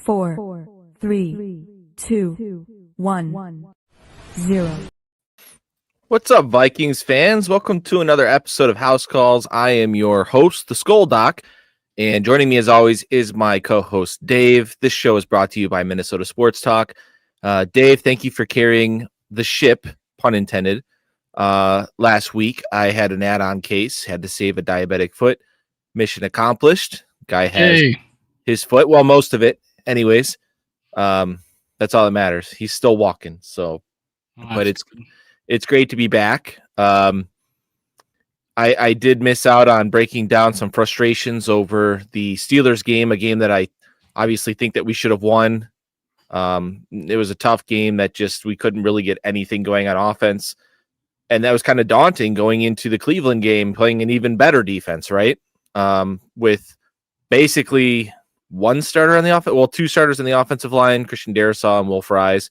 4, 3, 2, 1, 0. What's up, Vikings fans? Welcome to another episode of House Calls. I am your host, the Skull Doc, and joining me as always is my co-host, Dave. This show is brought to you by Minnesota Sports Talk. Dave, thank you for carrying the ship, pun intended. Last week, I had an add-on case, had to save a diabetic foot. Mission accomplished. Guy has his foot, well, most of it. Anyways, that's all that matters. He's still walking, so, but it's great to be back. I did miss out on breaking down some frustrations over the Steelers game, a game that I obviously think that we should have won. It was a tough game that just we couldn't really get anything going on offense. And that was kind of daunting going into the Cleveland game, playing an even better defense, right? With basically one starter on the offense, well, two starters on the offensive line, Christian Darrisaw and Will Fries.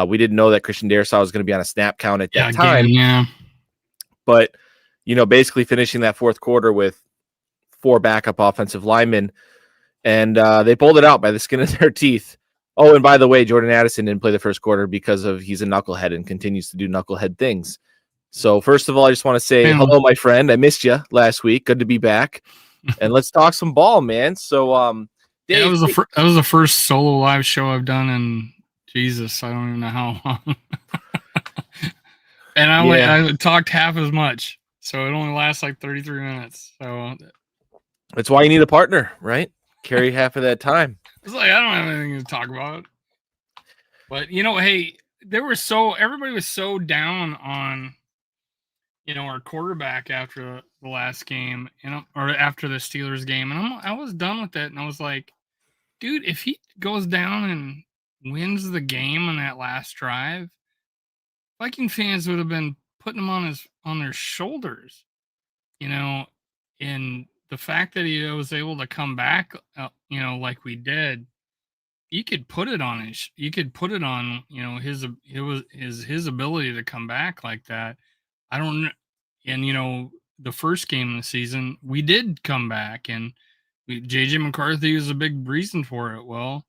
We didn't know that Christian Darrisaw was going to be on a snap count at that time. But, basically finishing that fourth quarter with four backup offensive linemen, and they pulled it out by the skin of their teeth. Oh, and by the way, Jordan Addison didn't play the first quarter because he's a knucklehead and continues to do knucklehead things. So first of all, I just want to say hello, my friend. I missed you last week. Good to be back. And let's talk some ball, man. So, Dave, that was the first solo live show I've done in Jesus, I don't even know how long. And I talked half as much, so it only lasts like 33 minutes. So that's why you need a partner, right? Carry half of that time. It's like I don't have anything to talk about. But hey, everybody was so down on our quarterback after the last game, or after the Steelers game, and I was done with it, and I was like, dude, if he goes down and wins the game on that last drive, Viking fans would have been putting him on their shoulders, and the fact that he was able to come back, like we did, you could put it on his ability to come back like that. I don't, and the first game of the season we did come back, and JJ McCarthy was a big reason for it. Well,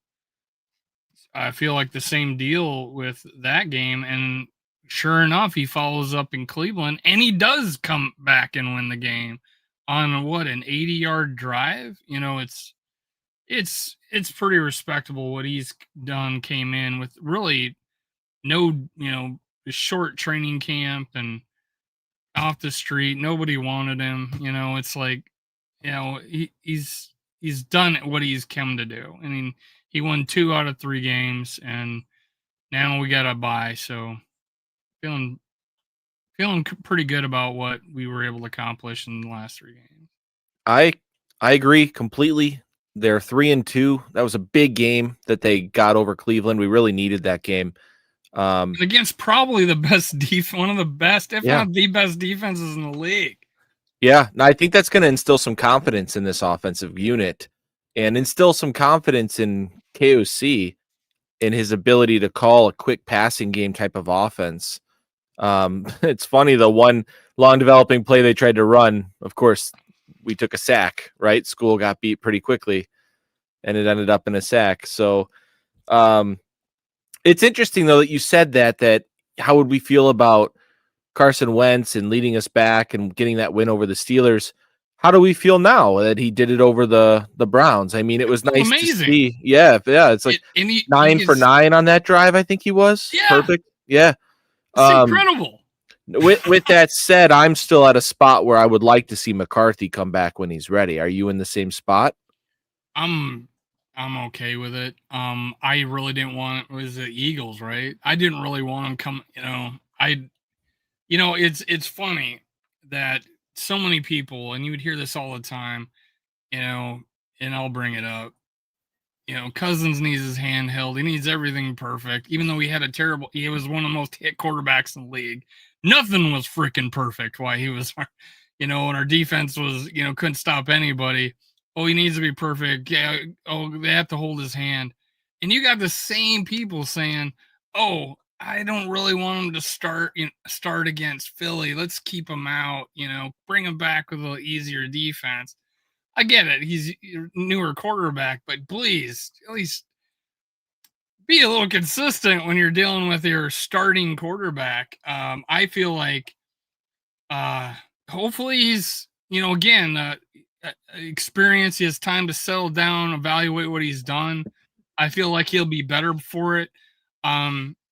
I feel like the same deal with that game, and sure enough, he follows up in Cleveland, and he does come back and win the game on an 80-yard drive. It's pretty respectable what he's done. Came in with really no, short training camp and off the street. Nobody wanted him. It's like, he's done what he's come to do. I mean, he won 2 out of 3 games, and now we got a bye. So feeling pretty good about what we were able to accomplish in the last 3 games. I agree completely. They're 3-2. That was a big game that they got over Cleveland. We really needed that game. Against probably the best one of the best, if not the best defenses in the league. Yeah, and I think that's going to instill some confidence in this offensive unit and instill some confidence in KOC in his ability to call a quick passing game type of offense. It's funny, the one long developing play they tried to run, of course, we took a sack, right? School got beat pretty quickly, and it ended up in a sack. So it's interesting, though, that you said that how would we feel about Carson Wentz and leading us back and getting that win over the Steelers? How do we feel now that he did it over the Browns? I mean, it was nice to see. Yeah, it's like 9 for 9 on that drive, I think he was. Yeah. Perfect. Yeah. It's incredible. With that said, I'm still at a spot where I would like to see McCarthy come back when he's ready. Are you in the same spot? I'm okay with it. I really didn't want it was the Eagles, right? I didn't really want him come. It's funny that so many people, and you would hear this all the time, and I'll bring it up. Cousins needs his hand held. He needs everything perfect. Even though he was one of the most hit quarterbacks in the league. Nothing was freaking perfect while he was, and our defense was, couldn't stop anybody. Oh, he needs to be perfect. Yeah. Oh, they have to hold his hand. And you got the same people saying, oh, I don't really want him to start against Philly. Let's keep him out, bring him back with a little easier defense. I get it. He's a newer quarterback, but please, at least be a little consistent when you're dealing with your starting quarterback. I feel like hopefully he's, again, experience. He has time to settle down, evaluate what he's done. I feel like he'll be better for it.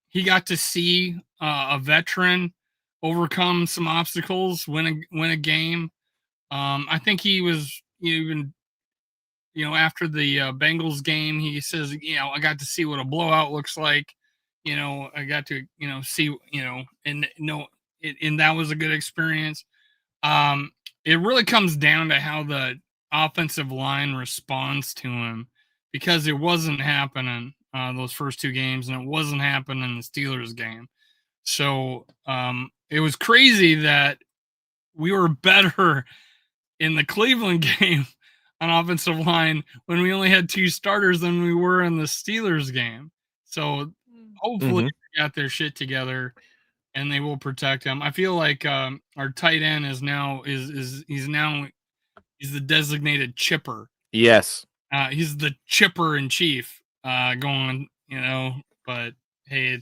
He got to see a veteran overcome some obstacles, win a game. I think he was even, after the Bengals game, he says, I got to see what a blowout looks like. I got to, see, and that was a good experience. It really comes down to how the offensive line responds to him, because it wasn't happening those first two games, and it wasn't happening in the Steelers game. So it was crazy that we were better in the Cleveland game on offensive line when we only had two starters than we were in the Steelers game. So hopefully they got their shit together and they will protect him. I feel like our tight end is now he's the designated chipper. Yes. He's the chipper in chief going, but hey,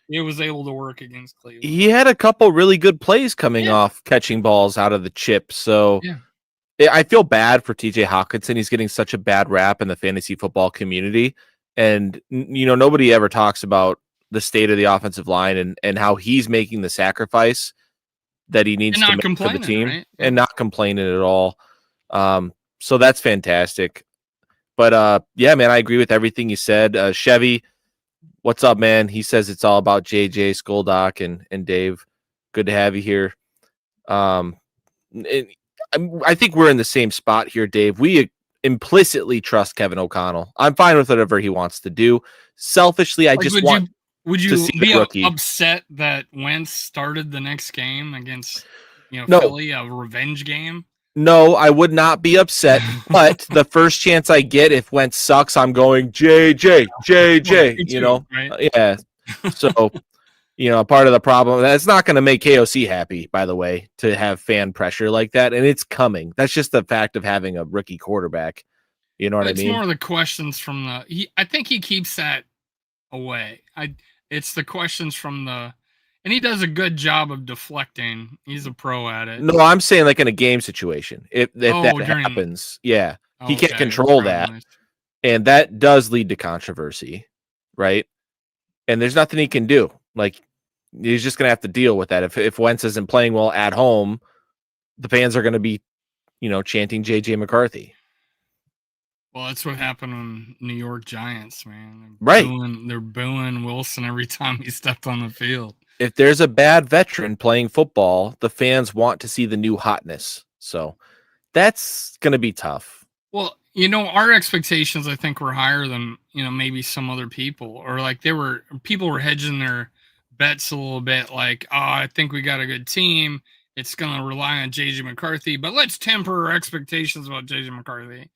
it was able to work against Cleveland. He had a couple really good plays coming off catching balls out of the chip. So I feel bad for TJ Hawkinson. He's getting such a bad rap in the fantasy football community. And, nobody ever talks about the state of the offensive line and how he's making the sacrifice that he needs to make for the team, right? And not complaining at all. So that's fantastic. But yeah, man, I agree with everything you said. Chevy, what's up, man? He says it's all about JJ, Skoldock, and Dave. Good to have you here. I think we're in the same spot here, Dave. We implicitly trust Kevin O'Connell. I'm fine with whatever he wants to do. Selfishly, I just want. Would you be upset that Wentz started the next game against, Philly, a revenge game? No, I would not be upset. But the first chance I get, if Wentz sucks, I'm going JJ. Right? Yeah. So, part of the problem, that's not going to make KOC happy, by the way, to have fan pressure like that. And it's coming. That's just the fact of having a rookie quarterback. You know what I mean? It's more the questions from I think he keeps that away. It's the questions from and he does a good job of deflecting. He's a pro at it. No, I'm saying like in a game situation. If that happens, he can't control that. And that does lead to controversy, right? And there's nothing he can do. Like, he's just going to have to deal with that. If Wentz isn't playing well at home, the fans are going to be, chanting JJ McCarthy. Well, that's what happened on New York Giants, man. They're booing Wilson every time he stepped on the field. If there's a bad veteran playing football, the fans want to see the new hotness. So that's going to be tough. Well, our expectations, I think, were higher than, maybe some other people, or like people were hedging their bets a little bit, like, I think we got a good team. It's going to rely on JJ McCarthy, but let's temper our expectations about JJ McCarthy.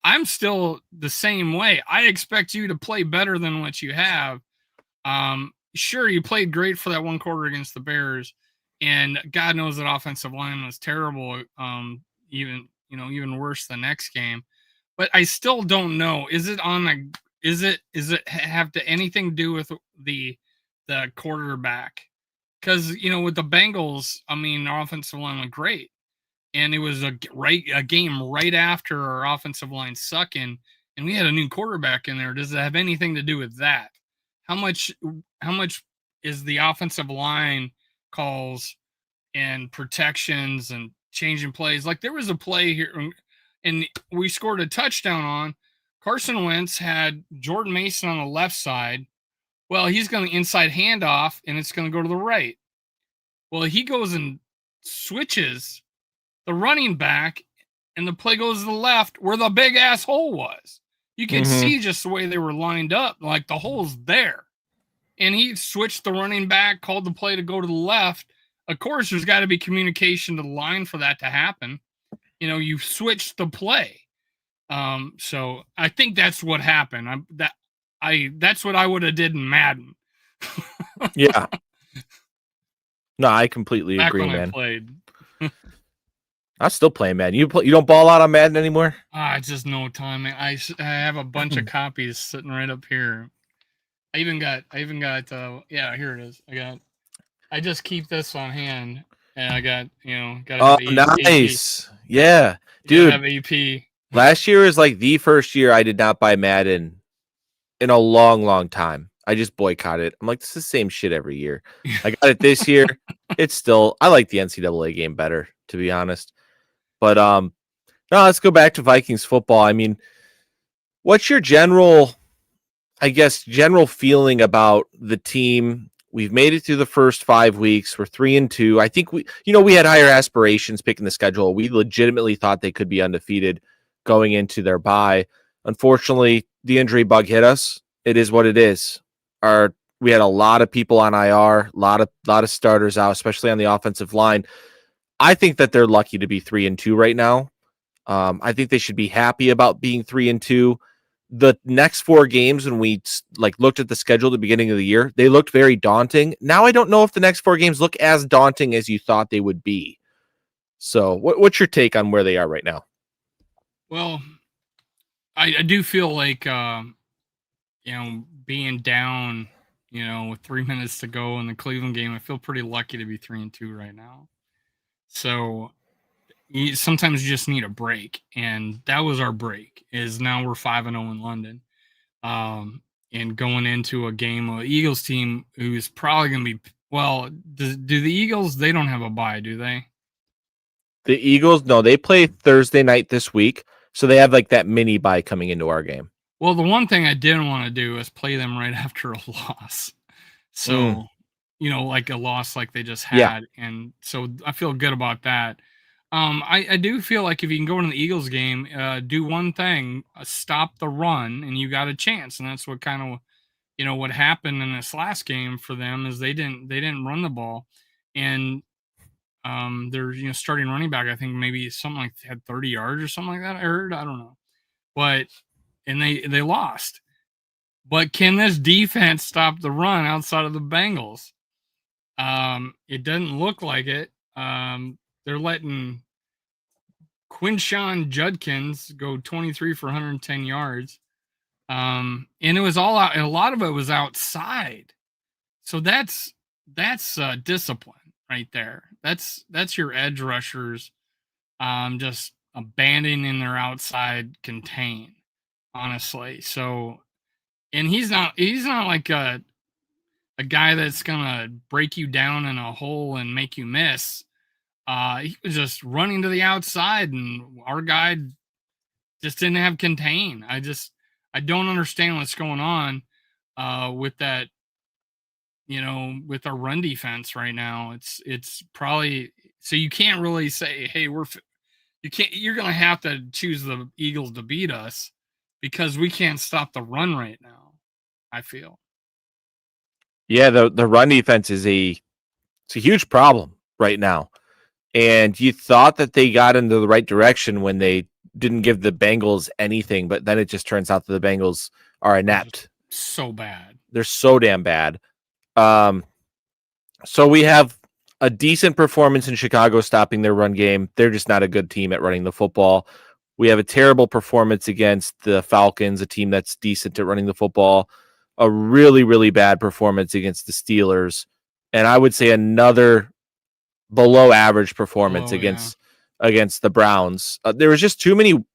I'm still the same way. I expect you to play better than what you have. Sure, you played great for that one quarter against the Bears, and God knows that offensive line was terrible. Even worse the next game. But I still don't know. Is it have to anything to do with the quarterback? Because with the Bengals, our offensive line went great. And it was a game right after our offensive line sucking, and we had a new quarterback in there. Does it have anything to do with that? How much is the offensive line calls and protections and changing plays? Like, there was a play here, and we scored a touchdown on. Carson Wentz had Jordan Mason on the left side. Well, he's going to inside handoff, and it's going to go to the right. Well, he goes and switches the running back, and the play goes to the left where the big ass hole was. You could see just the way they were lined up, like the hole's there. And he switched the running back, called the play to go to the left. Of course, there's got to be communication to the line for that to happen. You switched the play. So I think that's what happened. That's what I would have did in Madden. Yeah. No, I completely agree, man. I played. I'm still playing Madden. You don't ball out on Madden anymore? It's just no time. I have a bunch of copies sitting right up here. I even got yeah, here it is. I just keep this on hand, and I got, gotta Oh, have AP. nice. Yeah, You gotta dude. have AP. Last year is like the first year I did not buy Madden in a long, long time. I just boycotted. I'm like, this is the same shit every year. I got it this year. It's still, I like the NCAA game better, to be honest. But no, let's go back to Vikings football. I mean, what's your general, I guess, general feeling about the team? We've made it through the first 5 weeks. We're 3-2. I think we had higher aspirations picking the schedule. We legitimately thought they could be undefeated going into their bye. Unfortunately, the injury bug hit us. It is what it is. We had a lot of people on IR, a lot of starters out, especially on the offensive line. I think that they're lucky to be 3-2 right now. I think they should be happy about being 3-2. The next 4 games, when we looked at the schedule at the beginning of the year, they looked very daunting. Now I don't know if the next 4 games look as daunting as you thought they would be. So, what's your take on where they are right now? Well, I do feel like being down, with 3 minutes to go in the Cleveland game, I feel pretty lucky to be 3-2 right now. So sometimes you just need a break, and that was our break. Is now we're 5-0 in London, and going into a game of Eagles team who's probably going to be Do the Eagles? They don't have a bye, do they? The Eagles, no, they play Thursday night this week, so they have like that mini bye coming into our game. Well, the one thing I didn't want to do is play them right after a loss. So, like a loss like they just had. Yeah. And so I feel good about that. I do feel like if you can go into the Eagles game, do one thing, stop the run, and you got a chance. And that's what kind of, what happened in this last game for them is they didn't run the ball. And their starting running back, I think maybe something like had 30 yards or something like that. I heard, I don't know. But and they lost. But can this defense stop the run outside of the Bengals? It doesn't look like it. They're letting Quinshawn Judkins go 23 for 110 yards. And it was all out, and a lot of it was outside. So that's discipline right there. That's your edge rushers just abandoning their outside contain, honestly. So, and he's not like a guy that's gonna break you down in a hole and make you miss. He was just running to the outside, and our guy just didn't have contain. I don't understand what's going on with that. With our run defense right now, it's probably so you can't really say, hey, you're gonna have to choose the Eagles to beat us because we can't stop the run right now. I feel. Yeah, the run defense is it's a huge problem right now. And you thought that they got into the right direction when they didn't give the Bengals anything, but then it just turns out that the Bengals are inept. So bad. They're so damn bad. So we have a decent performance in Chicago stopping their run game. They're just not a good team at running the football. We have a terrible performance against the Falcons, a team that's decent at running the football. A really, really bad performance against the Steelers. And I would say another below average performance against the Browns. There was just too many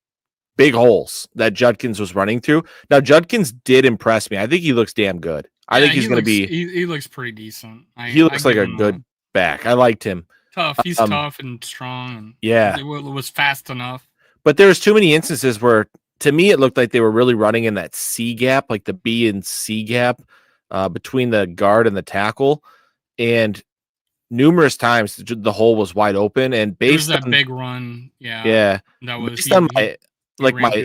big holes that Judkins was running through. Now, Judkins did impress me. I think he looks damn good. I think he's going to be... He looks pretty decent. He looks like a good back. I liked him. Tough. He's tough and strong. And yeah. It was fast enough. But there was too many instances where, to me, it looked like they were really running in that C gap, like the B and C gap between the guard and the tackle. And numerous times the hole was wide open. And based on that big run, that was based on through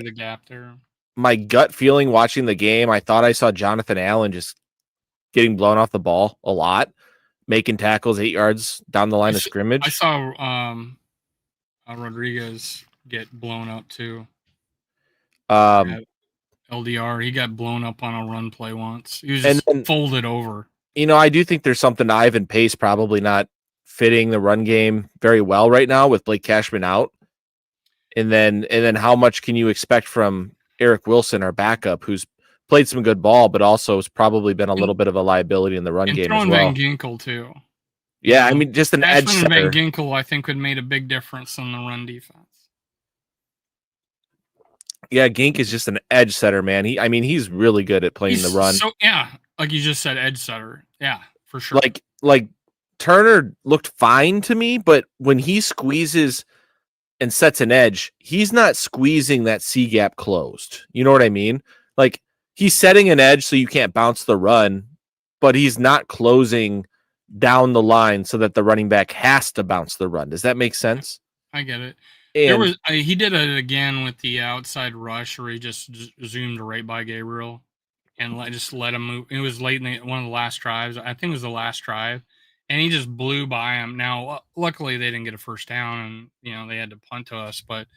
the gap there. My gut feeling watching the game, I thought I saw Jonathan Allen just getting blown off the ball a lot, making tackles 8 yards down the line of scrimmage. I saw Rodriguez get blown up too. LDR, he got blown up on a run play once. He was just folded over. I do think there's something to Ivan Pace probably not fitting the run game very well right now with Blake Cashman out. And then how much can you expect from Eric Wilson, our backup, who's played some good ball, but also has probably been a little bit of a liability in the run And game as throwing well. Van Ginkel too. Yeah, I mean, just an edge Ashman and setter. Van Ginkel, I think, would made a big difference in the run defense. Yeah, Gink is just an edge setter, man. He's really good at playing the run. So yeah, like you just said, edge setter. Yeah, for sure. Like Turner looked fine to me, but when he squeezes and sets an edge, he's not squeezing that C gap closed. You know what I mean? Like he's setting an edge so you can't bounce the run, but he's not closing down the line so that the running back has to bounce the run. Does that make sense? I get it. And He did it again with the outside rush where he just zoomed right by Gabriel and just let him move. It was late in one of the last drives. I think it was the last drive, and he just blew by him. Now, luckily, they didn't get a first down, and they had to punt to us. But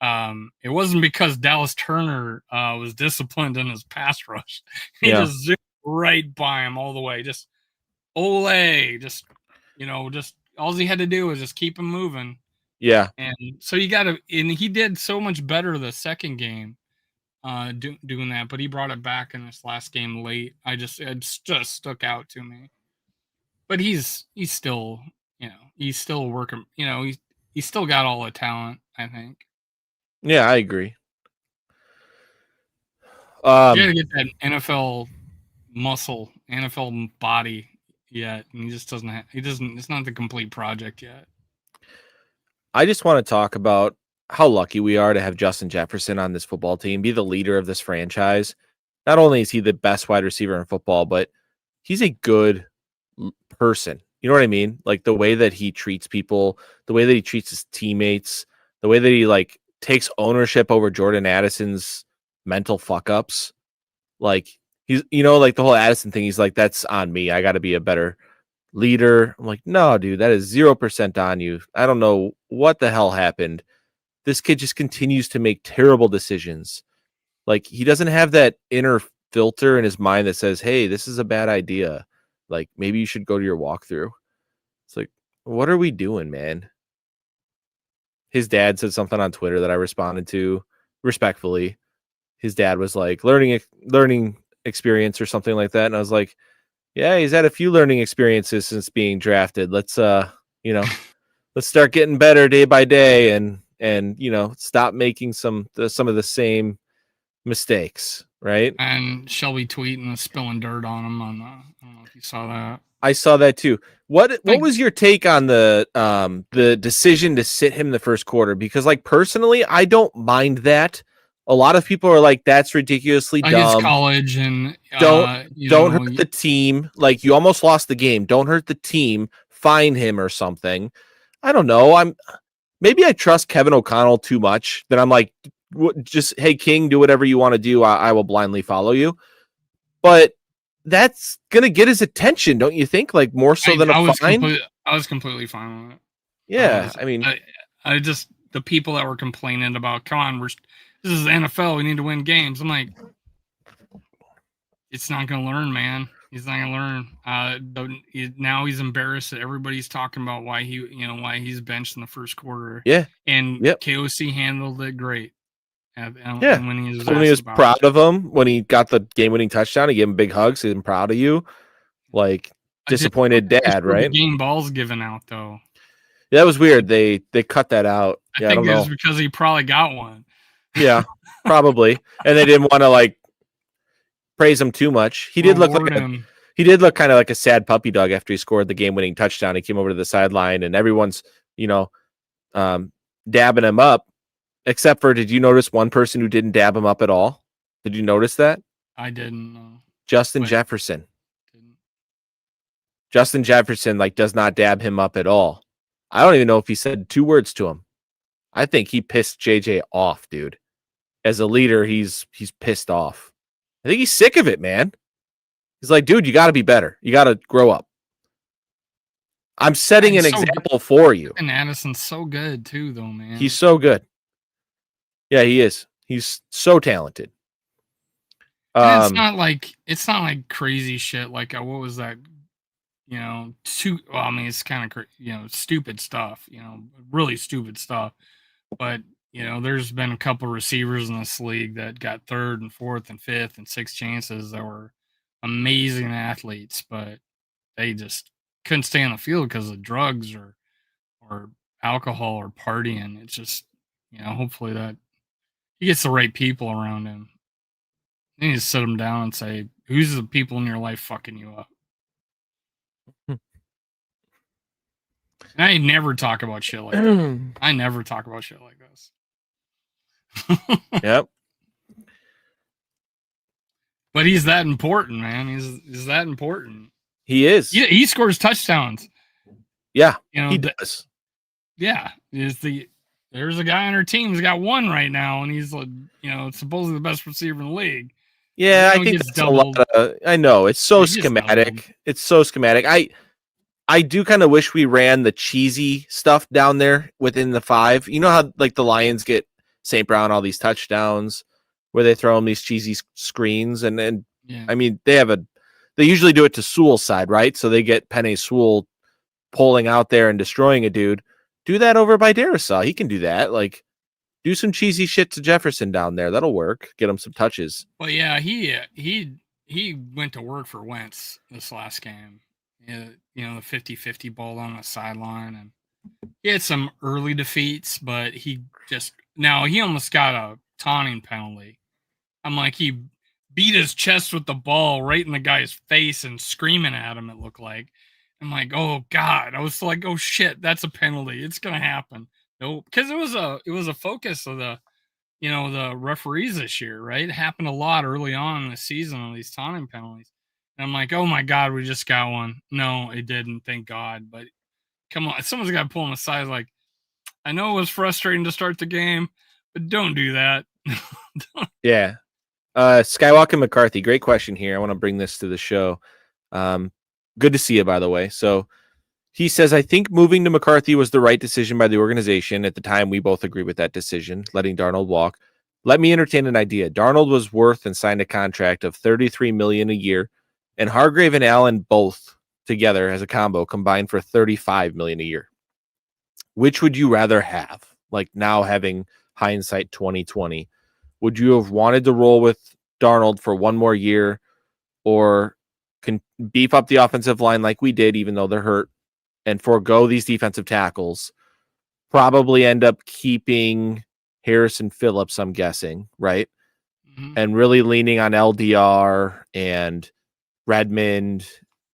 it wasn't because Dallas Turner was disciplined in his pass rush. He just zoomed right by him all the way. Just just all he had to do was just keep him moving. yeah. And so and he did so much better the second game doing that, but he brought it back in this last game late. It just stuck out to me. But he's still, he's still working, he's still got all the talent, I think. Yeah, I agree. You gotta get that NFL muscle, NFL body yet, and he just doesn't it's not the complete project yet. I just want to talk about how lucky we are to have Justin Jefferson on this football team, be the leader of this franchise. Not only is he the best wide receiver in football, but he's a good person. You know what I mean? Like the way that he treats people, the way that he treats his teammates, the way that he like takes ownership over Jordan Addison's mental fuck ups. Like he's, like the whole Addison thing. He's like, that's on me. I got to be a better leader. I'm like, no, dude, that is 0% on you. I don't know what the hell happened. This kid just continues to make terrible decisions. Like he doesn't have that inner filter in his mind that says, hey, this is a bad idea. Like maybe you should go to your walkthrough. It's like, what are we doing, man? His dad said something on Twitter that I responded to respectfully. His dad was like learning experience or something like that. And I was like, yeah, he's had a few learning experiences since being drafted. Let's let's start getting better day by day and stop making some of the same mistakes, right? And Shelby tweeting and spilling dirt on him I don't know if you saw that. I saw that too. What was your take on the decision to sit him the first quarter? Because like personally, I don't mind that. A lot of people are like, that's ridiculously dumb. It's college and don't hurt the team. Like you almost lost the game. Don't hurt the team. Fine him or something. I don't know. Maybe I trust Kevin O'Connell too much that I'm like, just, hey, King, do whatever you want to do. I will blindly follow you. But that's going to get his attention, don't you think? Like more so than a fine? I was completely fine with it. Yeah. I just, the people that were complaining about, come on, this is the NFL. We need to win games. I'm like, it's not going to learn, man. He's not going to learn. Now he's embarrassed that everybody's talking about why he's benched in the first quarter. Yeah. And KOC handled it great. And when he was proud of him when he got the game-winning touchdown, he gave him a big hug. So I'm proud of you. Like disappointed dad, right? The game balls given out though. Yeah, that was weird. They cut that out. I think it was because he probably got one. Yeah, probably. And they didn't want to like praise him too much. He did look kind of like a sad puppy dog after he scored the game-winning touchdown. He came over to the sideline and everyone's, dabbing him up. Except for, did you notice one person who didn't dab him up at all? Did you notice that? I didn't know. Justin Jefferson. Justin Jefferson does not dab him up at all. I don't even know if he said 2 words to him. I think he pissed JJ off, dude. As a leader, he's pissed off. I think he's sick of it, man. He's like, dude, you got to be better. You got to grow up. I'm setting an example for you. And Addison's so good too, though, man. He's so good. Yeah, he is. He's so talented. It's not like crazy shit. Like what was that? It's kind of stupid stuff. Really stupid stuff. But there's been a couple receivers in this league that got third and fourth and fifth and sixth chances that were amazing athletes, but they just couldn't stay on the field because of drugs or alcohol or partying. It's just, hopefully that he gets the right people around him. You need to sit him down and say, who's the people in your life fucking you up? And I never talk about shit like that. I never talk about shit like this. Yep. But he's that important, man. He's that important. He is. He scores touchdowns. Yeah, he does. Yeah, there's a guy on our team who's got one right now, and he's supposedly the best receiver in the league. Yeah, I think that's a lot of, I know it's so schematic. It's so schematic. I do kind of wish we ran the cheesy stuff down there within the 5. You know how like the Lions get St. Brown all these touchdowns where they throw him these cheesy screens, and yeah. I mean they usually do it to Sewell's side, right? So they get Penei Sewell pulling out there and destroying a dude. Do that over by Darisaw. He can do that. Like, do some cheesy shit to Jefferson down there. That'll work. Get him some touches. Well, yeah, he went to work for Wentz this last game. The 50-50 ball on the sideline, and he had some early defeats, but he almost got a taunting penalty. I'm like, he beat his chest with the ball right in the guy's face and screaming at him, it looked like. I'm like, oh God. I was like, oh shit, that's a penalty. It's gonna happen. Nope. Because it was a focus of the referees this year, right? It happened a lot early on in the season on these taunting penalties. And I'm like, oh my God, we just got one. No, it didn't, thank God. But come on, someone's got to pull him aside. Like, I know it was frustrating to start the game, but don't do that. Yeah. Skywalker McCarthy, great question here. I want to bring this to the show. Good to see you, by the way. So he says, I think moving to McCarthy was the right decision by the organization. At the time, we both agree with that decision, letting Darnold walk. Let me entertain an idea. Darnold was worth and signed a contract of $33 million a year, and Hargrave and Allen both together as a combo combined for $35 million a year. Which would you rather have? Like now having hindsight 2020, would you have wanted to roll with Darnold for one more year, or can beef up the offensive line like we did, even though they're hurt, and forego these defensive tackles, probably end up keeping Harrison Phillips, I'm guessing, right? Mm-hmm. And really leaning on LDR and Redmond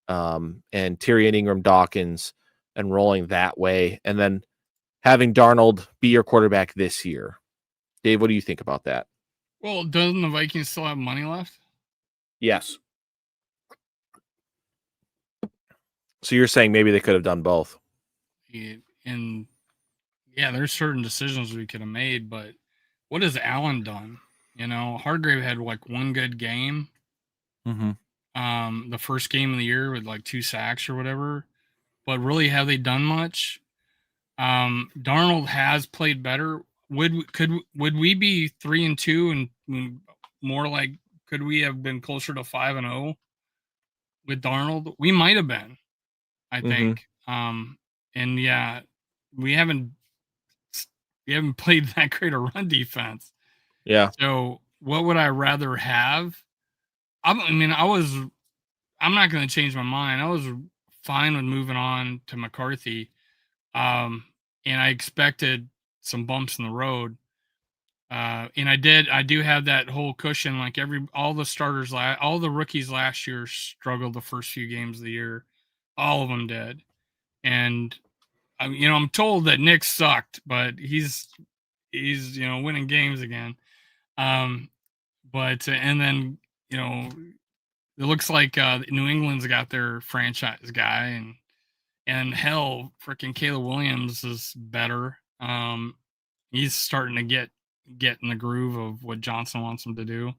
and Tyrion Ingram Dawkins and rolling that way, and then having Darnold be your quarterback this year. Dave, what do you think about that? Well, doesn't the Vikings still have money left? Yes. So you're saying maybe they could have done both. And yeah, there's certain decisions we could have made, but what has Allen done? Hargrave had like one good game. Mm-hmm. The first game of the year with like 2 sacks or whatever, but really have they done much? Darnold has played better. Would we be 3-2 and more like, could we have been closer to 5-0 with Darnold? We might have been, I think. And yeah, we haven't played that great a run defense. Yeah. So what would I rather have? I'm not going to change my mind. I was fine with moving on to McCarthy. And I expected some bumps in the road. And I do have that whole cushion. Like all the rookies last year struggled the first few games of the year. All of them did. And I'm told that Nick sucked, but he's winning games again. But and then it looks like New England's got their franchise guy, and hell, freaking Caleb Williams is better. He's starting to get in the groove of what Johnson wants him to do.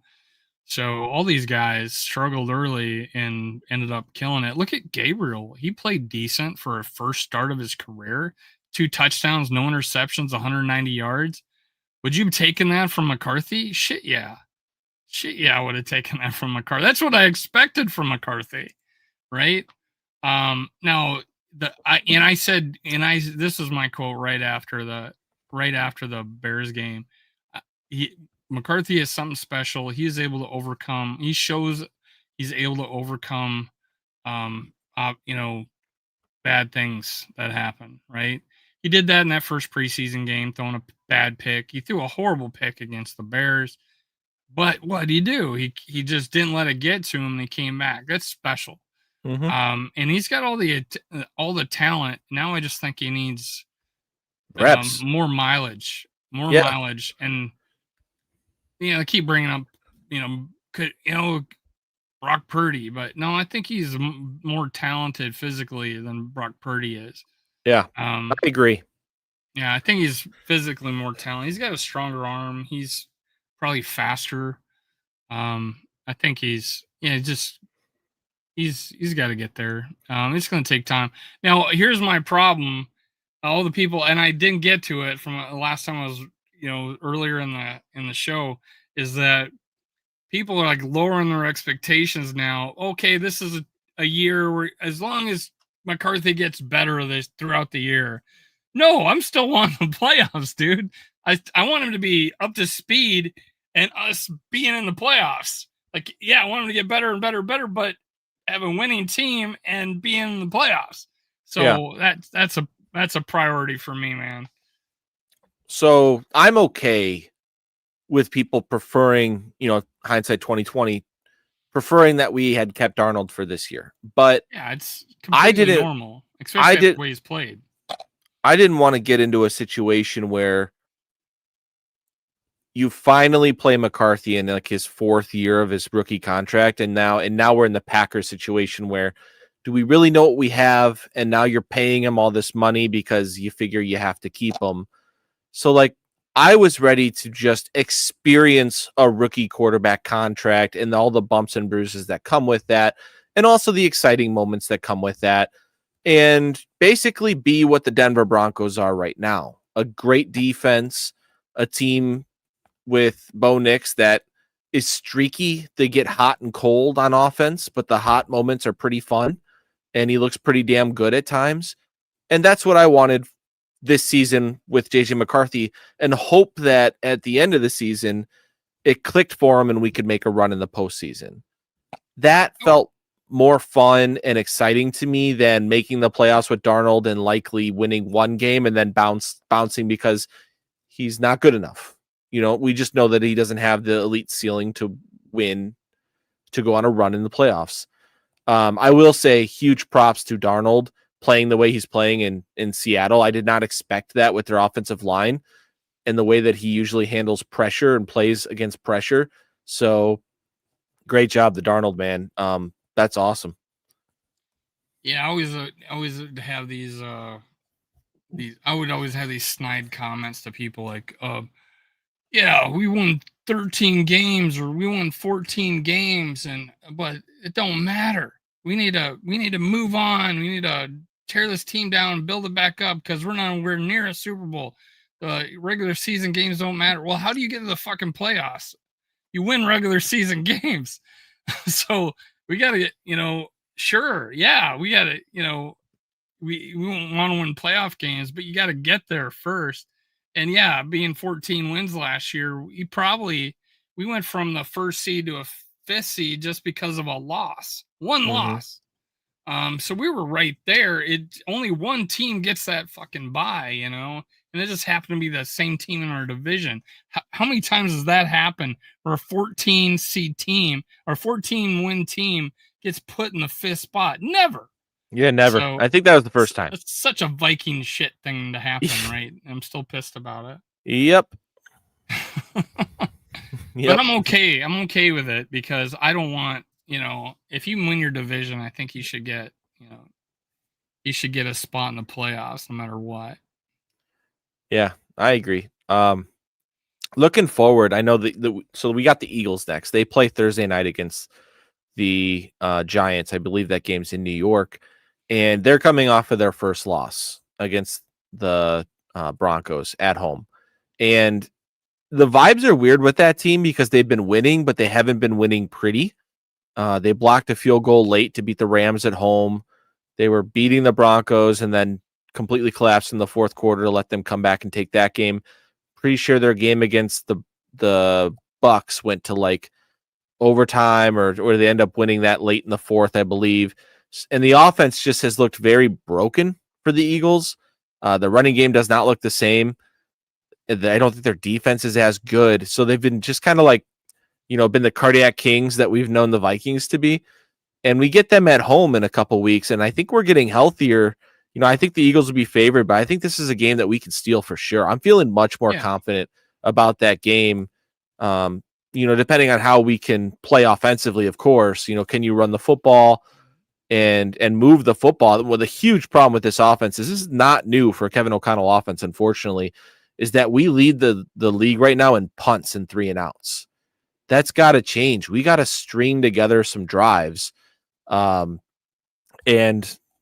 So all these guys struggled early and ended up killing it. Look at Gabriel. He played decent for a first start of his career. 2 touchdowns, no interceptions, 190 yards. Would you have taken that from McCarthy? Shit, yeah. I would have taken that from McCarthy. That's what I expected from McCarthy, right? Now, this is my quote right after the right after the Bears game. McCarthy is something special. He is able to overcome. He shows he's able to overcome, bad things that happen. Right. He did that in that first preseason game, throwing a bad pick. He threw a horrible pick against the Bears. But what did he do? He just didn't let it get to him, and he came back. That's special. And he's got all the talent. Now I just think he needs Reps. more mileage, Yeah. and I keep bringing up, Brock Purdy, but no, I think he's more talented physically than Brock Purdy is. Yeah, I agree. Yeah, I think he's physically more talented. He's got a stronger arm. He's probably faster. I think he's got to get there. It's going to take time. Now, here's my problem. All the people, and I didn't get to it from last time I was, earlier in the show, is that people are like lowering their expectations now. Okay, this is a year where as long as McCarthy gets better this throughout the year. No, I'm still wanting the playoffs, dude. I want him to be up to speed and us being in the playoffs. Like, yeah, I want him to get better and better and better, but have a winning team and be in the playoffs. So that's a priority for me, man. So I'm okay with people preferring, hindsight 2020, preferring that we had kept Darnold for this year. But yeah, it's completely normal, especially the way he's played. I didn't want to get into a situation where you finally play McCarthy in like his 4th year of his rookie contract, and now we're in the Packers situation where do we really know what we have? And now you're paying him all this money because you figure you have to keep him. So like I was ready to just experience a rookie quarterback contract and all the bumps and bruises that come with that, and also the exciting moments that come with that, and basically be what the Denver Broncos are right now. A great defense, a team with Bo Nix that is streaky. They get hot and cold on offense, but the hot moments are pretty fun, and he looks pretty damn good at times. And that's what I wanted this season with JJ McCarthy, and hope that at the end of the season, it clicked for him and we could make a run in the postseason. That felt more fun and exciting to me than making the playoffs with Darnold and likely winning one game and then bouncing because he's not good enough. We just know that he doesn't have the elite ceiling to win, to go on a run in the playoffs. I will say huge props to Darnold playing the way he's playing in Seattle. I did not expect that with their offensive line and the way that he usually handles pressure and plays against pressure. So great job, the Darnold man. That's awesome. Yeah, I always have these. I would always have these snide comments to people like, "Yeah, we won 13 games or we won 14 games, but it don't matter. We need to move on. We need to tear this team down and build it back up because we're near a Super Bowl. The regular season games don't matter. Well, how do you get to the fucking playoffs? You win regular season games." So we got to, sure. Yeah, we got to, we won't want to win playoff games, but you got to get there first. And yeah, being 14 wins last year, we went from the 1st seed to a 5th seed just because of a loss, one loss. So we were right there. Only one team gets that fucking bye, and it just happened to be the same team in our division. How many times does that happen where a 14 seed team or 14 win team gets put in the 5th spot? Never. Yeah, never. So, I think that was the first time. It's such a Viking shit thing to happen, right? I'm still pissed about it. Yep. But I'm okay. I'm okay with it because I don't want, if you win your division, I think you should get a spot in the playoffs no matter what. Yeah, I agree. Looking forward, I know so we got the Eagles next. They play Thursday night against the Giants. I believe that game's in New York, and they're coming off of their first loss against the Broncos at home. And the vibes are weird with that team because they've been winning, but they haven't been winning pretty. They blocked a field goal late to beat the Rams at home. They were beating the Broncos and then completely collapsed in the fourth quarter to let them come back and take that game. Pretty sure their game against the Bucks went to like overtime or they end up winning that late in the fourth, I believe. And the offense just has looked very broken for the Eagles. The running game does not look the same. I don't think their defense is as good. So they've been just kind of like, been the cardiac kings that we've known the Vikings to be. And we get them at home in a couple weeks. And I think we're getting healthier. I think the Eagles will be favored, but I think this is a game that we can steal for sure. I'm feeling much more confident about that game. Depending on how we can play offensively, of course, can you run the football and move the football? Well, the huge problem with this offense is this is not new for Kevin O'Connell offense, unfortunately, is that we lead the league right now in punts and 3-and-outs. That's got to change. We got to string together some drives. And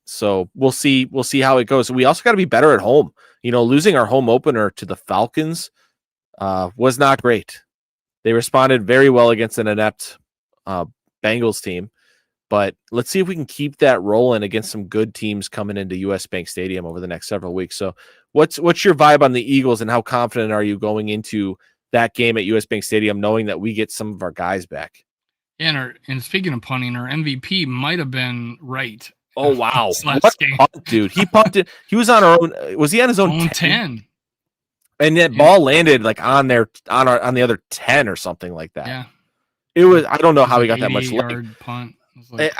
so we'll see how it goes. We also got to be better at home. Losing our home opener to the Falcons was not great. They responded very well against an inept Bengals team, but let's see if we can keep that rolling against some good teams coming into US Bank Stadium over the next several weeks. So what's your vibe on the Eagles, and how confident are you going into that game at US Bank Stadium, knowing that we get some of our guys back? Yeah, and speaking of punting, our MVP might have been right. Oh, wow. What punt, dude. He punted. He was on our own. Was he on his own 10? And that ball landed like on the other 10 or something like that. Yeah. It was, I don't know how he got that much yard punt.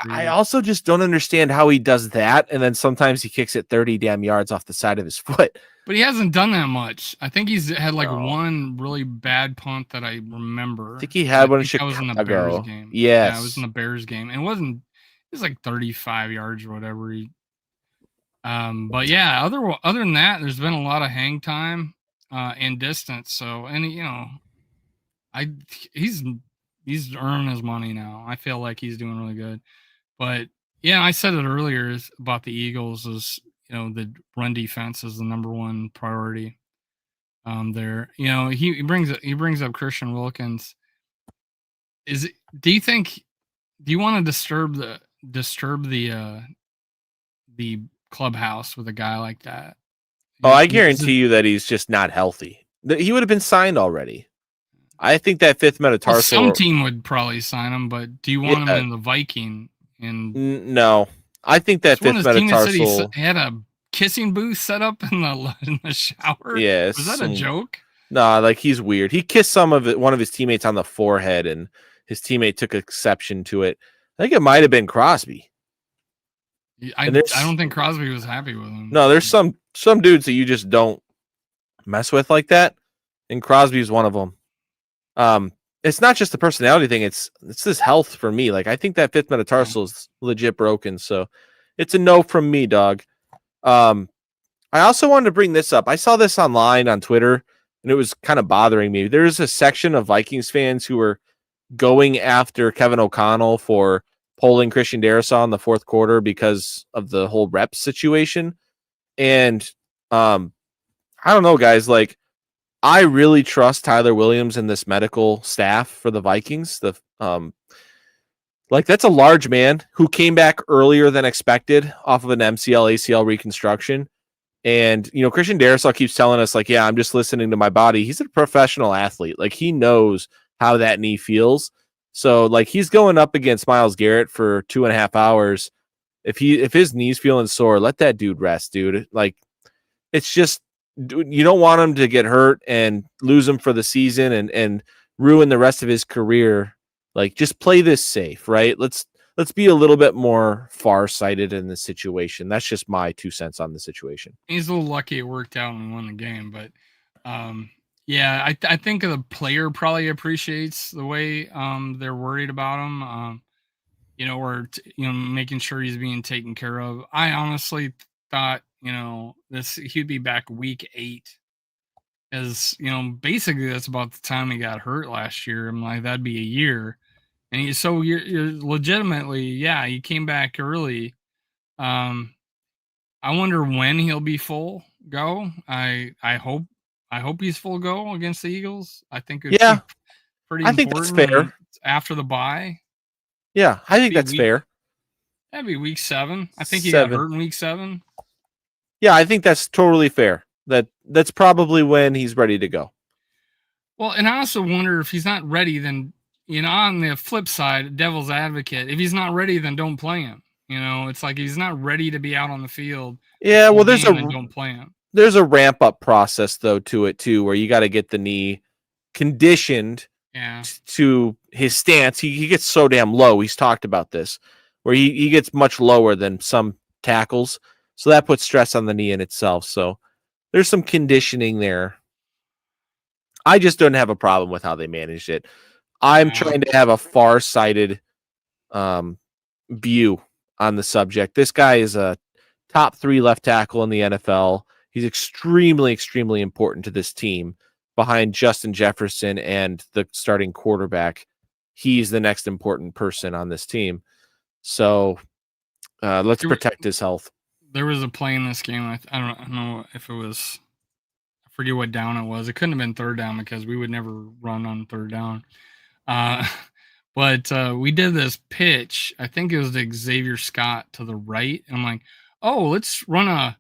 I also just don't understand how he does that. And then sometimes he kicks it 30 damn yards off the side of his foot. But he hasn't done that much. I think he's had one really bad punt that I remember. I think he had one in Chicago. That was in the Bears game. Yes. Yeah, it was in the Bears game. And it was like 35 yards or whatever. But yeah, other than that, there's been a lot of hang time and distance. So, and he's earned his money now. I feel like he's doing really good. But yeah, I said it earlier about the Eagles is, the run defense is the number one priority. There, he brings up Christian Wilkins. Do you want to disturb the clubhouse with a guy like that? I guarantee you that he's just not healthy. He would have been signed already. I think that fifth metatarsal. Some team would probably sign him, but do you want him in the Viking? No, I think that fifth metatarsal. He had a kissing booth set up in the shower. Yes, was that a joke? No, like he's weird. He kissed one of his teammates on the forehead, and his teammate took exception to it. I think it might have been Crosby. I don't think Crosby was happy with him. No, there's some dudes that you just don't mess with like that, and Crosby's one of them. It's not just the personality thing; it's this health for me. Like I think that fifth metatarsal is legit broken, so it's a no from me, dog. I also wanted to bring this up. I saw this online on Twitter, and it was kind of bothering me. There's a section of Vikings fans who were going after Kevin O'Connell for pulling Christian Darrisaw in the fourth quarter because of the whole rep situation. And I don't know, guys. Like, I really trust Tyler Williams and this medical staff for the Vikings. That's a large man who came back earlier than expected off of an MCL ACL reconstruction. And, Christian Darrisaw keeps telling us, like, yeah, I'm just listening to my body. He's a professional athlete. Like, he knows how that knee feels. So, like, he's going up against Myles Garrett for 2.5 hours. If his knee's feeling sore, let that dude rest, dude. Like, it's just, you don't want him to get hurt and lose him for the season and ruin the rest of his career. Like, just play this safe, right? Let's be a little bit more far-sighted in this situation. That's just my 2 cents on the situation. He's a little lucky it worked out and won the game, but yeah, I think the player probably appreciates the way they're worried about him. Or making sure he's being taken care of. I honestly thought he'd be back week 8. As basically that's about the time he got hurt last year. I'm like, that'd be a year. And you're legitimately, yeah, he came back early. I wonder when he'll be full go. I hope he's full go against the Eagles. I think it's pretty important. I think that's fair. After the bye. Yeah, I think that's fair. That'd be week 7. I think he got hurt in week 7. Yeah, I think that's totally fair. That's probably when he's ready to go. Well, and I also wonder if he's not ready, then, on the flip side, devil's advocate, if he's not ready, then don't play him. It's like he's not ready to be out on the field. Yeah, well, Then don't play him. There's a ramp up process though to it too, where you got to get the knee conditioned to his stance. He gets so damn low. He's talked about this, where he gets much lower than some tackles. So that puts stress on the knee in itself. So there's some conditioning there. I just don't have a problem with how they managed it. I'm trying to have a far-sighted view on the subject. This guy is a top 3 left tackle in the NFL. He's extremely, extremely important to this team behind Justin Jefferson and the starting quarterback. He's the next important person on this team. So let's protect his health. There was a play in this game. I don't know if it was, I forget what down it was. It couldn't have been third down because we would never run on third down. But we did this pitch. I think it was to Xavier Scott to the right. And I'm like, oh, let's run a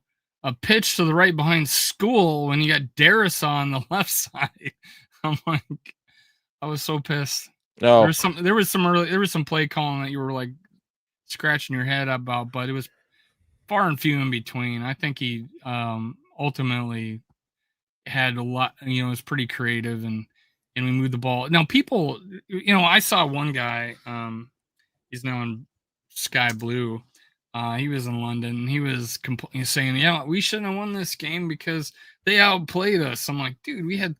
pitch to the right behind School when you got Darius on the left side. I'm like, I was so pissed. No. There was some play calling that you were like scratching your head about, but it was far and few in between. I think he ultimately had a lot, was pretty creative and we moved the ball. Now people, I saw one guy, he's now in Sky Blue. He was in London and he was saying, yeah, we shouldn't have won this game because they outplayed us. I'm like, dude,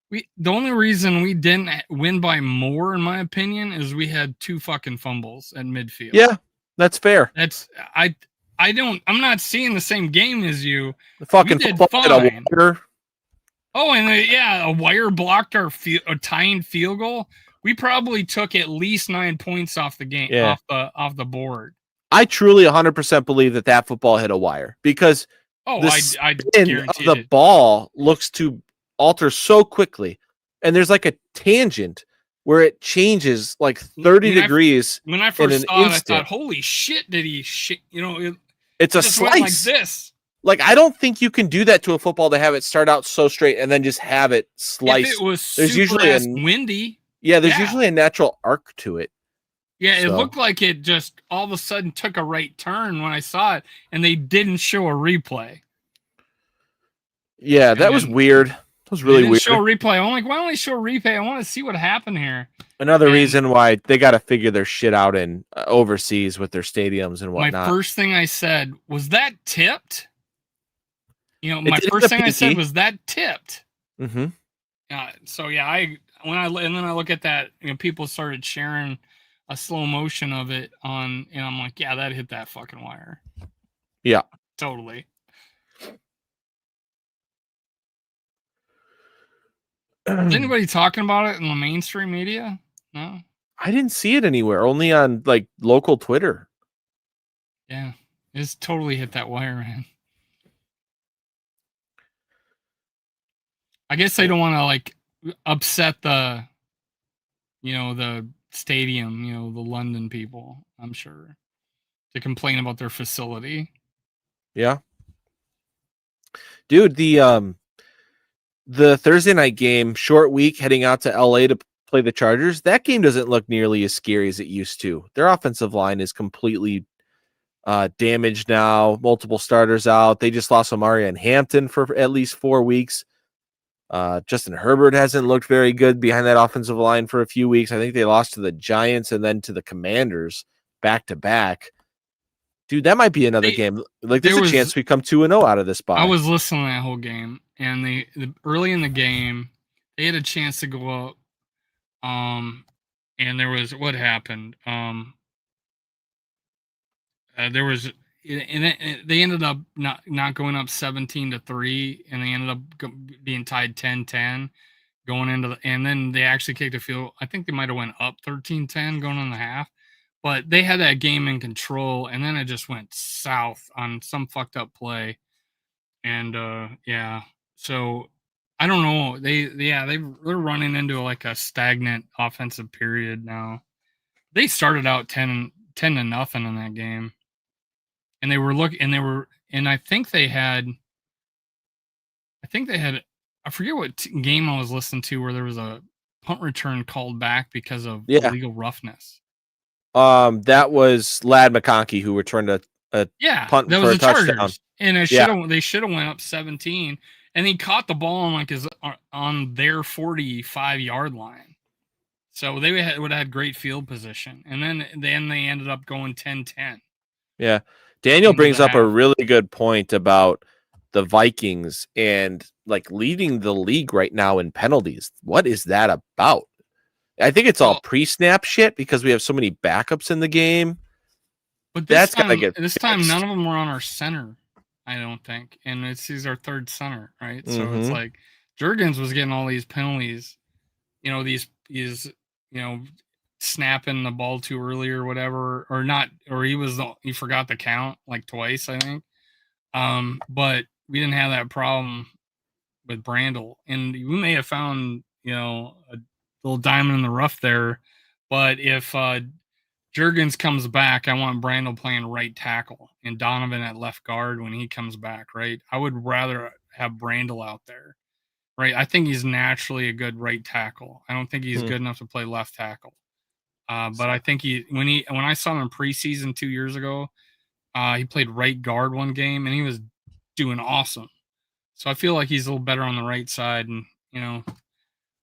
the only reason we didn't win by more, in my opinion, is we had 2 fucking fumbles at midfield. Yeah, that's fair. I'm not seeing the same game as you. The fucking football hit a wire. Oh, and a wire blocked our tying field goal. We probably took at least 9 points off the game, off the board. I truly 100% believe that football hit a wire because the spin of the ball looks to alter so quickly, and there's like a tangent where it changes like 30 degrees. When I first saw it, I thought, "Holy shit! Did he shit?" It's a slice like this. Like, I don't think you can do that to a football to have it start out so straight and then just have it slice. If it was super windy. Yeah, there's usually a natural arc to it. Yeah, it looked like it just all of a sudden took a right turn when I saw it, and they didn't show a replay. Yeah, that was weird. That was really weird. Show a replay. I'm like, why don't they show a replay? I want to see what happened here. Another reason why they got to figure their shit out in overseas with their stadiums and whatnot. My first thing I said was that tipped. My first thing I said was that tipped. Mm-hmm. So yeah, when I look at that, people started sharing a slow motion of it on, and I'm like, yeah, that hit that fucking wire. Yeah, totally. Is anybody talking about it in the mainstream media? No, I didn't see it anywhere. Only on like local Twitter. Yeah, it's totally hit that wire, man. I guess they don't want to like upset the stadium, the London people, I'm sure, to complain about their facility. Yeah. Dude, the Thursday night game, short week, heading out to LA to play the Chargers, that game doesn't look nearly as scary as it used to. Their offensive line is completely damaged now. Multiple starters out. They just lost Amari and Hampton for at least 4 weeks. Justin Herbert hasn't looked very good behind that offensive line for a few weeks. I think they lost to the Giants and then to the Commanders back to back. Dude, that might be another game. Like, there's a chance we come 2-0 out of this spot. I was listening to that whole game, and the early in the game, they had a chance to go up. And there was what happened. There was, and they ended up not going up 17-3, and they ended up being tied 10-10 going into and then they actually kicked a field. I think they might have went up 13-10 going on the half, but they had that game in control, and then it just went south on some fucked up play. And so I don't know. They're running into like a stagnant offensive period now. They started out 10-0 in that game. and I think they had I forget what game I was listening to where there was a punt return called back because of Yeah. illegal roughness. That was Lad McConkey who returned a Yeah, punt that for was a the touchdown. Chargers, and they should have went up 17, and he caught the ball on on their 45-yard line. So they would have had great field position, and then they ended up going 10-10. Yeah, Daniel brings up a half. really good point about the Vikings and like leading the league right now in penalties. What is that about? I think it's all pre-snap shit because we have so many backups in the game. But That's gotta get this fixed. time none of them were on our center, I don't think, and he's our third center, right? So it's like Jurgens was getting all these penalties, these snapping the ball too early or whatever, or not, or he forgot the count like twice, I think. But we didn't have that problem with Brandel, and we may have found a little diamond in the rough there. But if Jurgens comes back, I want Brandel playing right tackle and Donovan at left guard when he comes back, right? I would rather have Brandel out there, right? I think he's naturally a good right tackle. I don't think he's good enough to play left tackle. But I think when I saw him in preseason 2 years ago, he played right guard one game and he was doing awesome. So I feel like he's a little better on the right side, and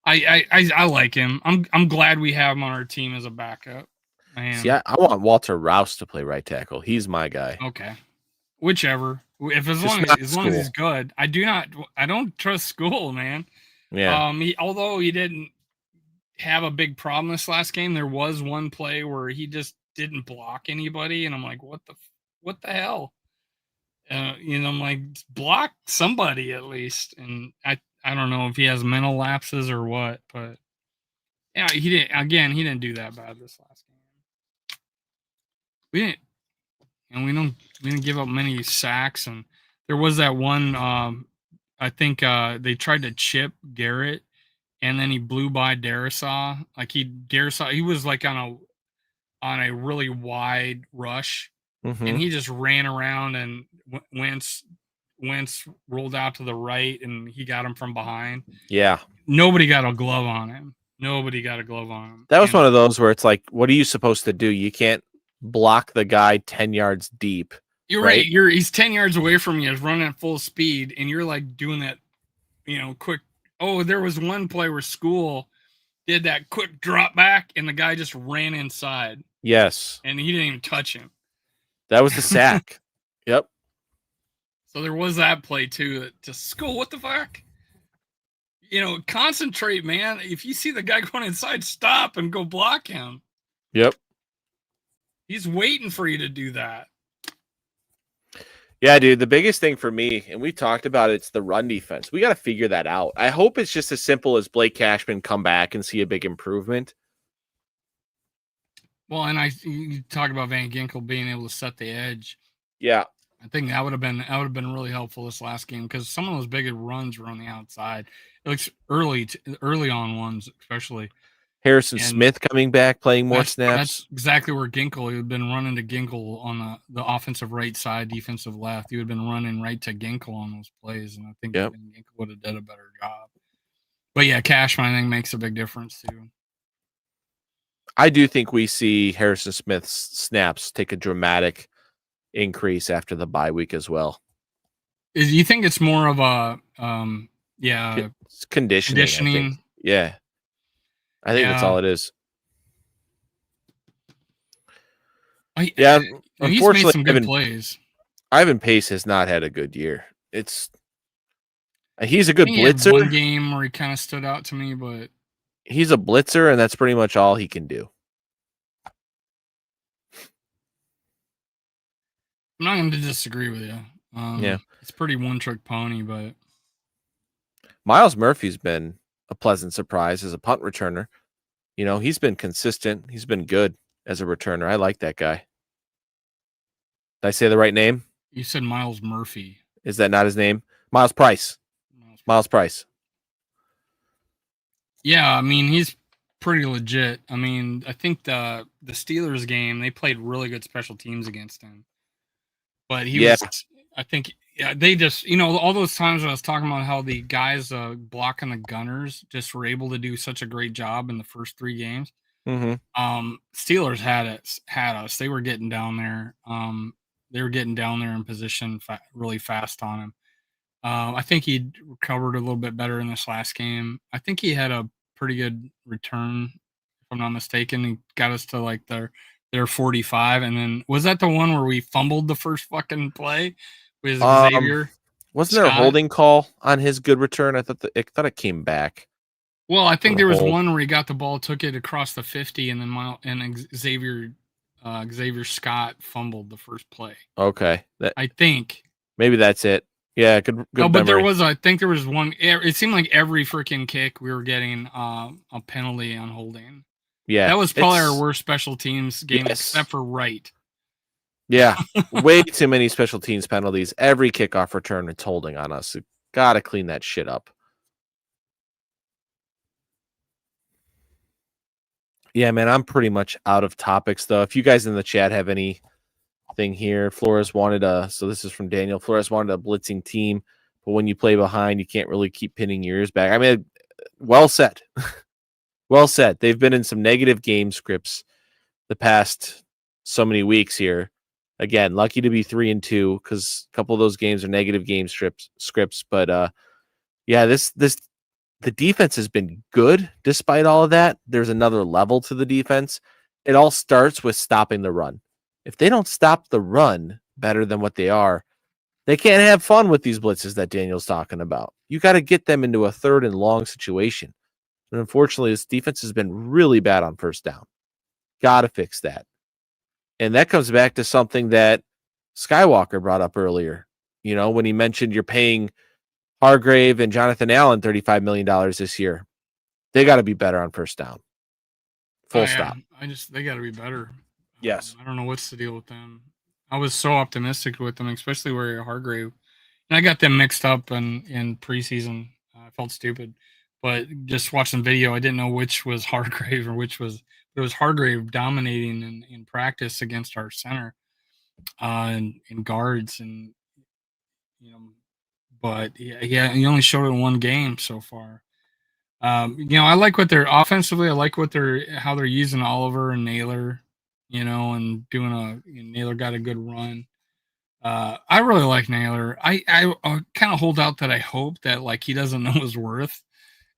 I like him. I'm glad we have him on our team as a backup. See, I want Walter Rouse to play right tackle. He's my guy. Okay, whichever. If as long as he's good, I don't trust School, man. Yeah. Although he didn't have a big problem this last game, there was one play where he just didn't block anybody, and I'm like, what the hell? I'm like, block somebody at least. And I don't know if he has mental lapses or what, but yeah, he didn't do that bad this last game. We didn't give up many sacks, and there was that one. I think they tried to chip Garrett, and then he blew by Darisaw. He was like on a really wide rush, and he just ran around, and Wentz rolled out to the right, and he got him from behind. Yeah. Nobody got a glove on him. That was one of those where it's like, what are you supposed to do? You can't block the guy 10 yards deep. You're right. He's 10 yards away from you, running at full speed, and you're like doing that, quick. Oh, there was one play where School did that quick drop back, and the guy just ran inside. Yes. And he didn't even touch him. That was the sack. Yep. So there was that play too. Just School, what the fuck? Concentrate, man. If you see the guy going inside, stop and go block him. Yep. He's waiting for you to do that. Yeah, dude. The biggest thing for me, and we talked about it's the run defense. We got to figure that out. I hope it's just as simple as Blake Cashman come back and see a big improvement. Well, and you talk about Van Ginkel being able to set the edge. Yeah. I think that would have been really helpful this last game because some of those big runs were on the outside. It looks early on ones, especially. Harrison Smith coming back, playing more snaps. That's exactly where Ginkel, he had been running to Ginkel on the offensive right side, defensive left. He would have been running right to Ginkel on those plays, and I think Ginkel would have done a better job. But yeah, Cashman, I think, makes a big difference too. I do think we see Harrison Smith's snaps take a dramatic increase after the bye week as well. Do you think it's more of a conditioning? Yeah. I think that's all it is. He's made some good plays. Ivan Pace has not had a good year. He's a good blitzer. He had one game where he kind of stood out to me, but he's a blitzer, and that's pretty much all he can do. I'm not going to disagree with you. It's pretty one-trick pony, but Miles Murphy's been a pleasant surprise as a punt returner. He's been consistent. He's been good as a returner. I like that guy. Did I say the right name? You said Miles Murphy. Is that not his name? Miles Price. Miles Price. Yeah, I mean, he's pretty legit. I mean, I think the Steelers game, they played really good special teams against him. But he was, I think, they just, all those times when I was talking about how the guys blocking the Gunners just were able to do such a great job in the first 3 games. Steelers had us. They were getting down there. They were getting down there in position really fast on him. I think he recovered a little bit better in this last game. I think he had a pretty good return, if I'm not mistaken. He got us to like their 45, and then was that the one where we fumbled the first fucking play with Xavier? Wasn't there a holding call on his good return? I thought it came back. Well, I think there was one where he got the ball, took it across the 50, and then Xavier Scott fumbled the first play. Okay, I think maybe that's it. Yeah, good. No, but memory. I think there was one. It seemed like every freaking kick we were getting a penalty on holding. Yeah, that was probably our worst special teams game, except for right. Yeah, way too many special teams penalties. Every kickoff return, it's holding on us. Got to clean that shit up. Yeah, man, I'm pretty much out of topics, though. If you guys in the chat have anything here, Flores wanted so this is from Daniel. Flores wanted a blitzing team, but when you play behind, you can't really keep pinning your ears back. I mean, well said. Well said. They've been in some negative game scripts the past so many weeks here. Again, lucky to be 3-2 because a couple of those games are negative game scripts. But yeah, the defense has been good despite all of that. There's another level to the defense. It all starts with stopping the run. If they don't stop the run better than what they are, they can't have fun with these blitzes that Daniel's talking about. You got to get them into a 3rd and long situation. And unfortunately, this defense has been really bad on first down. Got to fix that. And that comes back to something that Skywalker brought up earlier. When he mentioned you're paying Hargrave and Jonathan Allen $35 million this year. They got to be better on first down. Full stop. They got to be better. Yes. I don't know what's the deal with them. I was so optimistic with them, especially where Hargrave. And I got them mixed up in preseason. I felt stupid. But just watching video, I didn't know which was Hargrave or which was. It was Hargrave dominating in practice against our center and guards. And, but yeah, he only showed it in one game so far. I like what they're offensively. I like how they're using Oliver and Naylor, and doing Naylor got a good run. I really like Naylor. I kind of hold out that I hope that like he doesn't know his worth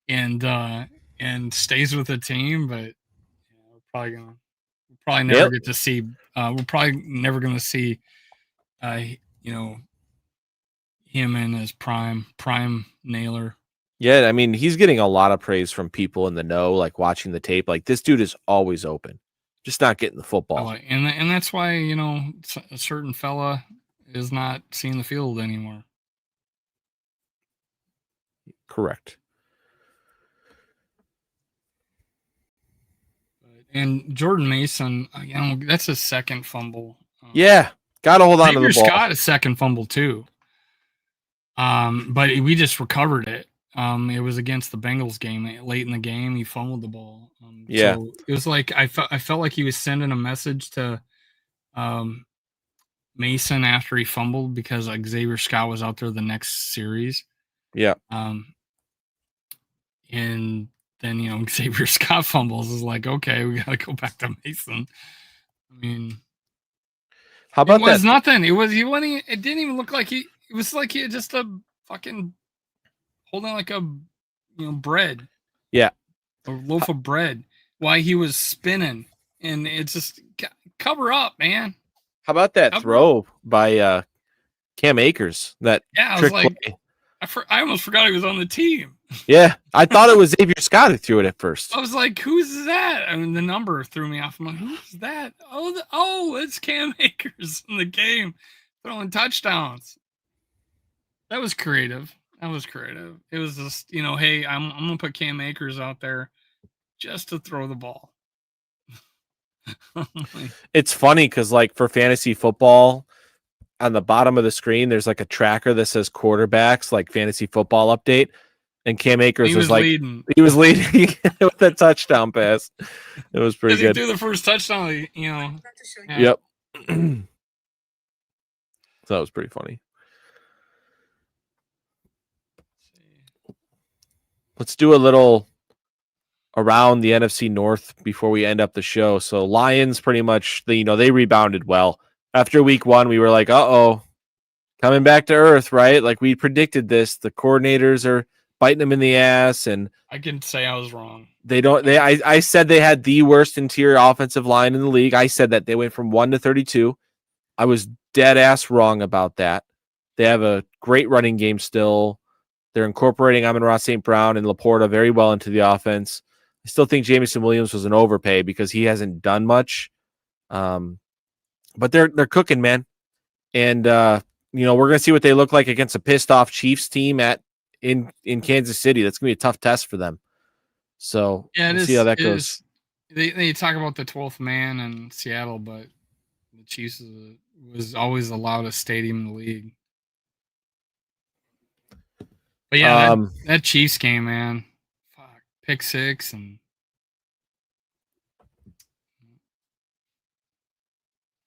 and stays with the team, but we're probably never get to see. We're probably never going to see, him in his prime Naylor. Yeah, I mean, he's getting a lot of praise from people in the know, like watching the tape. Like, this dude is always open, just not getting the football. And that's why, a certain fella is not seeing the field anymore. Correct. And Jordan Mason, that's his second fumble. Yeah, got to hold on to the ball. Got a second fumble too. But we just recovered it. It was against the Bengals game late in the game. He fumbled the ball. So it was like I felt like he was sending a message to Mason after he fumbled because Xavier Scott was out there the next series. Yeah. And then Xavier Scott fumbles is like, okay, we gotta go back to Mason. I mean, how about that? It was nothing. It didn't even look like it was like he had just a fucking holding like a bread. Yeah. A loaf of bread while he was spinning. And it's just cover up, man. How about that throw by Cam Akers? That I was like, I almost forgot he was on the team. Yeah, I thought it was Xavier Scott who threw it at first. I was like, who's that? I mean, the number threw me off. I'm like, who's that? Oh, it's Cam Akers in the game throwing touchdowns. That was creative. It was just, hey, I'm going to put Cam Akers out there just to throw the ball. It's funny because, like, for fantasy football, on the bottom of the screen, there's like a tracker that says quarterbacks, like fantasy football update. And Cam Akers was like, leading. He was leading with that touchdown pass. It was pretty good. He threw the first touchdown, Yeah. Yep. So that was pretty funny. Let's do a little around the NFC North before we end up the show. So Lions pretty much, they rebounded well. After week 1, we were like, uh-oh, coming back to earth, right? Like we predicted this. The coordinators are biting them in the ass, and I can say I was wrong. I said they had the worst interior offensive line in the league. I said that they went from 1 to 32. I was dead ass wrong about that. They have a great running game still. They're incorporating Amon-Ra St. Brown and Laporta very well into the offense. I still think Jameson Williams was an overpay because he hasn't done much. But they're cooking, man. And we're going to see what they look like against a pissed off Chiefs team in Kansas City. That's going to be a tough test for them. So yeah, we'll see how that goes. They talk about the 12th man in Seattle, but the Chiefs was always the loudest stadium in the league. But yeah, that Chiefs game, man, fuck, pick 6 and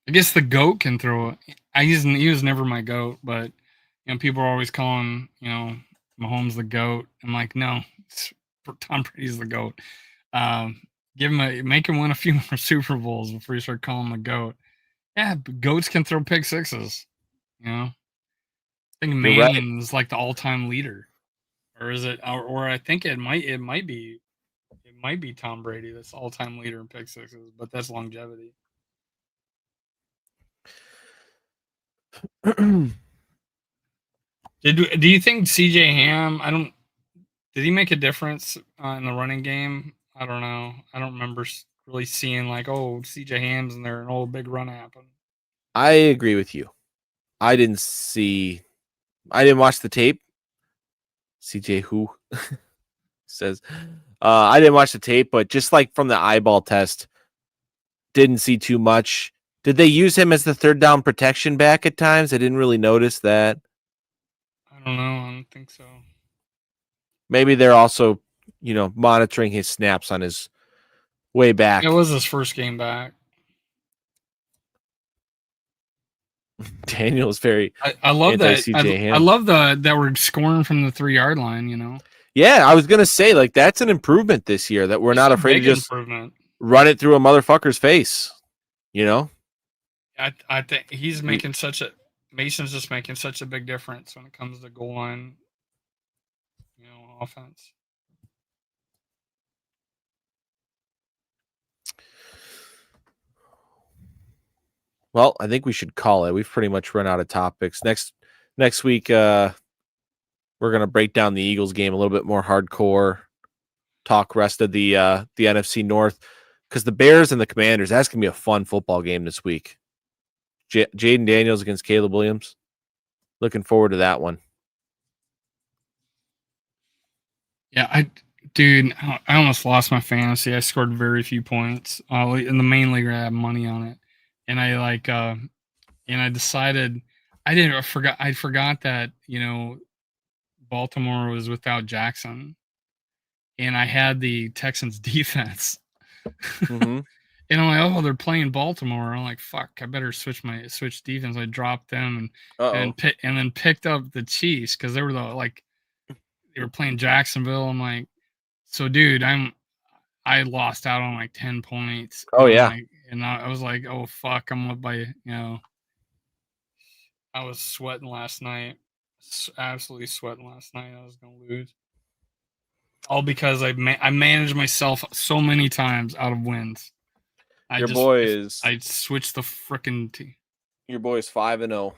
I guess the GOAT can throw it. He was never my GOAT, but people are always calling Mahomes the GOAT. I'm like, no, Tom Brady's the GOAT. Make him win a few more Super Bowls before you start calling him the GOAT. Yeah, but GOATs can throw pick 6s. I think Manning's like the all-time leader, or is it? Or I think it might be Tom Brady that's all-time leader in pick 6s, but that's longevity. Do you think CJ Ham? Did he make a difference in the running game? I don't know. I don't remember really seeing like, oh, CJ Ham's and there an old big run happen. I agree with you. I didn't watch the tape. CJ who says I didn't watch the tape, but just like from the eyeball test, didn't see too much. Did they use him as the third down protection back at times? I didn't really notice that. I don't know. I don't think so. Maybe they're also, monitoring his snaps on his way back. It was his first game back. Daniel's very. I love that. Ham. I love that we're scoring from the 3-yard line. Yeah, I was gonna say like that's an improvement this year that we're not afraid to just run it through a motherfucker's face. I think Mason's just making such a big difference when it comes to goal line, offense. Well, I think we should call it. We've pretty much run out of topics. Next week, we're gonna break down the Eagles game a little bit more hardcore. Talk rest of the NFC North because the Bears and the Commanders. That's gonna be a fun football game this week. Jaden Daniels against Caleb Williams. Looking forward to that one. Yeah, I almost lost my fantasy. I scored very few points. In the main league, I had money on it, and I decided I forgot that Baltimore was without Jackson, and I had the Texans defense. Mm-hmm. And I'm like, oh, they're playing Baltimore. I'm like, fuck, I better switch defense. I dropped them and then picked up the Chiefs because they were playing Jacksonville. I'm like, so dude, I lost out on like 10 points. Oh yeah. And I was like, oh fuck, I'm up by I was sweating last night. Absolutely sweating last night. I was gonna lose. All because I managed myself so many times out of wins. I switched the frickin' team. Your boy is 5-0.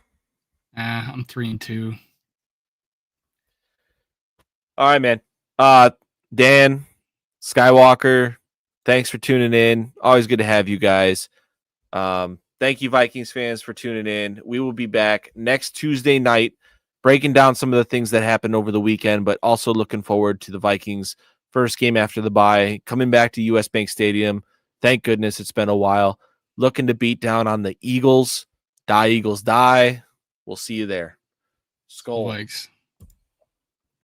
I'm 3-2. All right, man. Dan, Skywalker, thanks for tuning in. Always good to have you guys. Thank you, Vikings fans, for tuning in. We will be back next Tuesday night, breaking down some of the things that happened over the weekend, but also looking forward to the Vikings' first game after the bye, coming back to US Bank Stadium. Thank goodness it's been a while. Looking to beat down on the Eagles. Die, Eagles, die. We'll see you there. Skull. Vikes.